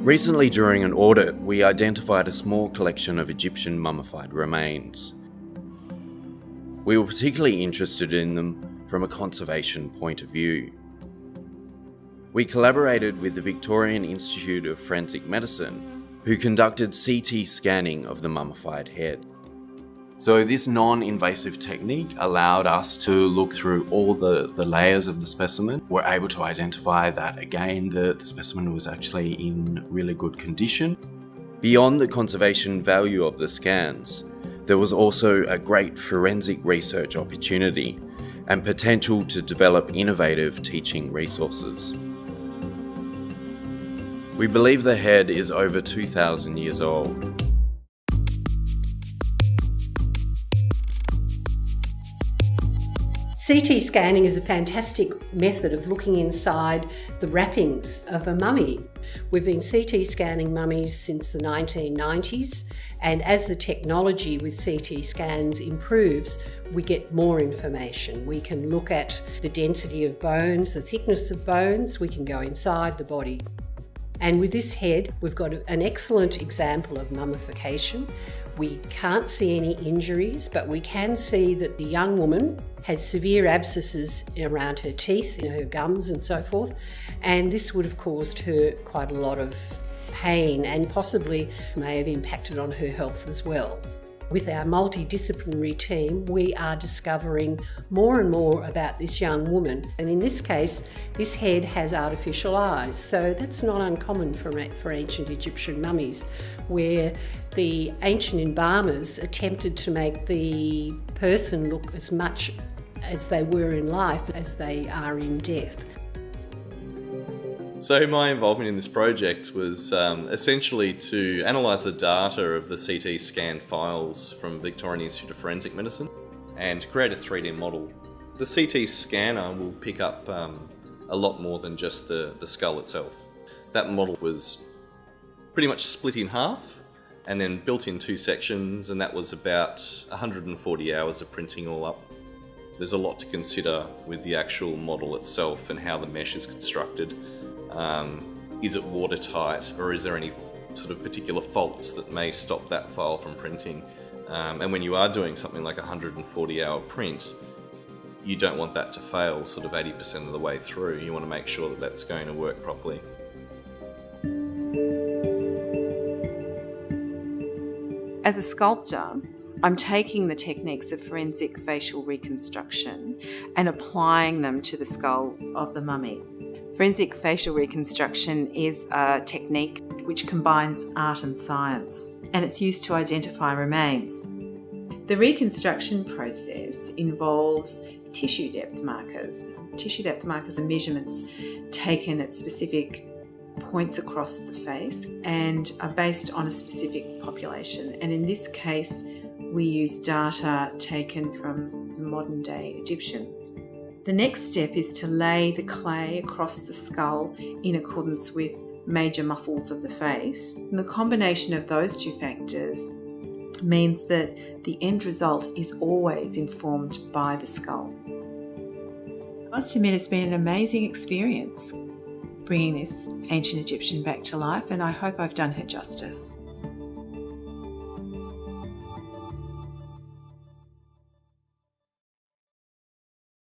Recently, during an audit, we identified a small collection of Egyptian mummified remains. We were particularly interested in them from a conservation point of view. We collaborated with the Victorian Institute of Forensic Medicine, who conducted CT scanning of the mummified head. So this non-invasive technique allowed us to look through all the layers of the specimen. We're able to identify that, again, the specimen was actually in really good condition. Beyond the conservation value of the scans, there was also a great forensic research opportunity and potential to develop innovative teaching resources. We believe the head is over 2,000 years old. CT scanning is a fantastic method of looking inside the wrappings of a mummy. We've been CT scanning mummies since the 1990s, and as the technology with CT scans improves, we get more information. We can look at the density of bones, the thickness of bones, we can go inside the body. And with this head, we've got an excellent example of mummification. We can't see any injuries, but we can see that the young woman had severe abscesses around her teeth, her gums and so forth, and this would have caused her quite a lot of pain and possibly may have impacted on her health as well. With our multidisciplinary team, we are discovering more and more about this young woman. And in this case, this head has artificial eyes. So that's not uncommon for ancient Egyptian mummies, where the ancient embalmers attempted to make the person look as much as they were in life as they are in death. So my involvement in this project was essentially to analyse the data of the CT scan files from Victorian Institute of Forensic Medicine and create a 3D model. The CT scanner will pick up a lot more than just the skull itself. That model was pretty much split in half and then built in two sections, and that was about 140 hours of printing all up. There's a lot to consider with the actual model itself and how the mesh is constructed. Is it watertight, or is there any sort of particular faults that may stop that file from printing? And when you are doing something like a 140-hour print, you don't want that to fail sort of 80% of the way through. You want to make sure that that's going to work properly. As a sculptor, I'm taking the techniques of forensic facial reconstruction and applying them to the skull of the mummy. Forensic facial reconstruction is a technique which combines art and science, and it's used to identify remains. The reconstruction process involves tissue depth markers. Tissue depth markers are measurements taken at specific points across the face and are based on a specific population. And in this case, we use data taken from modern day Egyptians. The next step is to lay the clay across the skull in accordance with major muscles of the face. And the combination of those two factors means that the end result is always informed by the skull. I must admit, it's been an amazing experience bringing this ancient Egyptian back to life, and I hope I've done her justice.